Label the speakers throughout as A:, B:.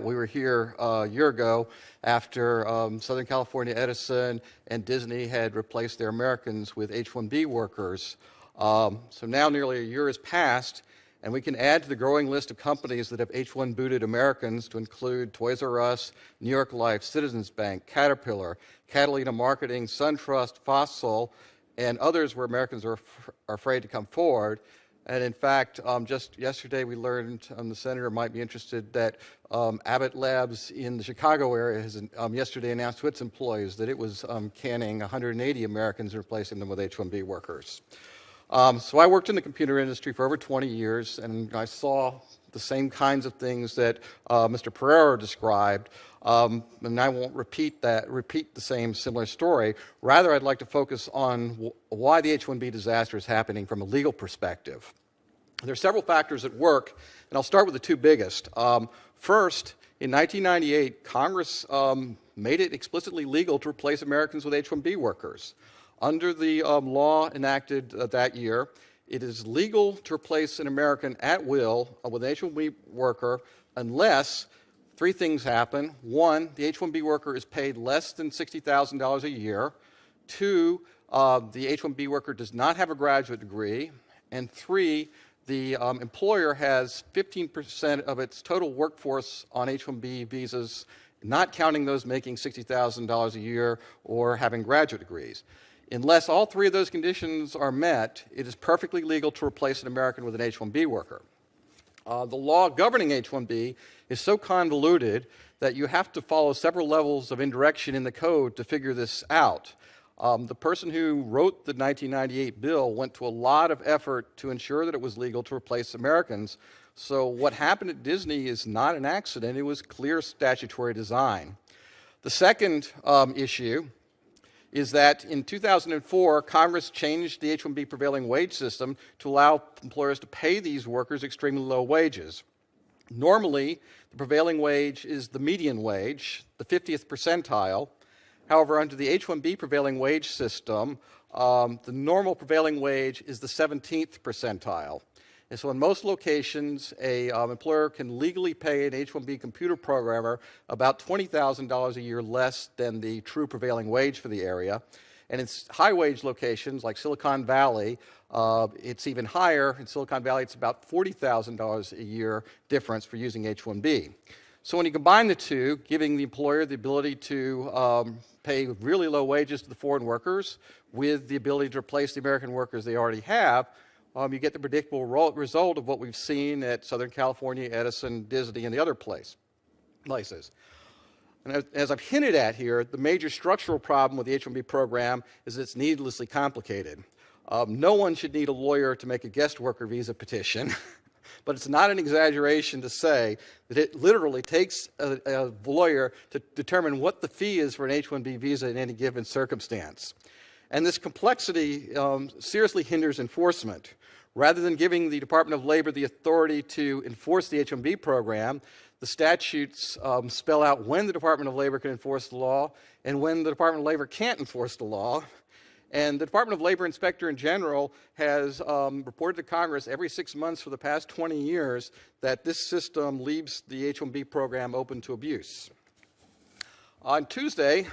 A: We were here a year ago after Southern California Edison and Disney had replaced their Americans with H-1B workers. So now nearly a year has passed, and we can add to the growing list of companies that have H-1 booted Americans to include Toys R Us, New York Life, Citizens Bank, Caterpillar, Catalina Marketing, SunTrust, Fossil, and others where Americans are afraid to come forward. And in fact, just yesterday we learned, the senator might be interested, that Abbott Labs in the Chicago area has yesterday announced to its employees that it was canning 180 Americans and replacing them with H-1B workers. So I worked in the computer industry for over 20 years, and I saw the same kinds of things that Mr. Pereira described, and I won't repeat the same similar story. Rather, I'd like to focus on why the H-1B disaster is happening from a legal perspective. There are several factors at work, and I'll start with the two biggest. First, in 1998, Congress made it explicitly legal to replace Americans with H-1B workers. Under the law enacted that year, it is legal to replace an American at will with an H-1B worker unless three things happen. One, the H-1B worker is paid less than $60,000 a year. Two, the H-1B worker does not have a graduate degree. And three, the employer has 15% of its total workforce on H-1B visas, not counting those making $60,000 a year or having graduate degrees. Unless all three of those conditions are met, it is perfectly legal to replace an American with an H-1B worker. The law governing H-1B is so convoluted that you have to follow several levels of indirection in the code to figure this out. The person who wrote the 1998 bill went to a lot of effort to ensure that it was legal to replace Americans. So what happened at Disney is not an accident. It was clear statutory design. The second issue is that in 2004, Congress changed the H-1B prevailing wage system to allow employers to pay these workers extremely low wages. Normally, the prevailing wage is the median wage, the 50th percentile. However, under the H-1B prevailing wage system, the normal prevailing wage is the 17th percentile. And so in most locations, an employer can legally pay an H-1B computer programmer about $20,000 a year less than the true prevailing wage for the area. And in high-wage locations like Silicon Valley, it's even higher. In Silicon Valley, it's about $40,000 a year difference for using H-1B. So when you combine the two, giving the employer the ability to pay really low wages to the foreign workers with the ability to replace the American workers they already have, you get the predictable result of what we've seen at Southern California, Edison, Disney, and the other places. And as I've hinted at here, the major structural problem with the H-1B program is that it's needlessly complicated. No one should need a lawyer to make a guest worker visa petition, but it's not an exaggeration to say that it literally takes a lawyer to determine what the fee is for an H-1B visa in any given circumstance. And this complexity seriously hinders enforcement. Rather than giving the Department of Labor the authority to enforce the H-1B program, the statutes spell out when the Department of Labor can enforce the law and when the Department of Labor can't enforce the law. And the Department of Labor Inspector in general has reported to Congress every 6 months for the past 20 years that this system leaves the H-1B program open to abuse. On Tuesday,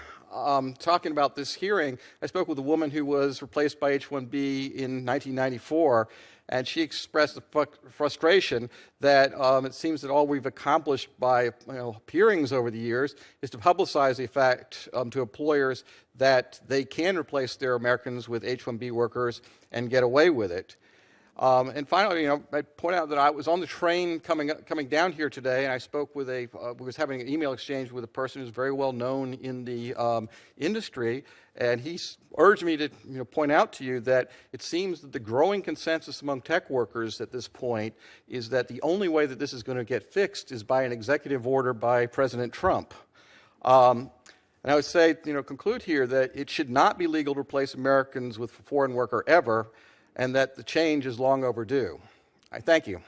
A: talking about this hearing, I spoke with a woman who was replaced by H-1B in 1994, and she expressed the frustration that it seems that all we've accomplished by hearings over the years is to publicize the fact to employers that they can replace their Americans with H-1B workers and get away with it. And finally, I point out that I was on the train coming down here today, and I spoke with was having an email exchange with a person who's very well known in the industry, and he urged me to point out to you that it seems that the growing consensus among tech workers at this point is that the only way that this is going to get fixed is by an executive order by President Trump. And I would say, conclude here that it should not be legal to replace Americans with a foreign worker ever, and that the change is long overdue. I thank you.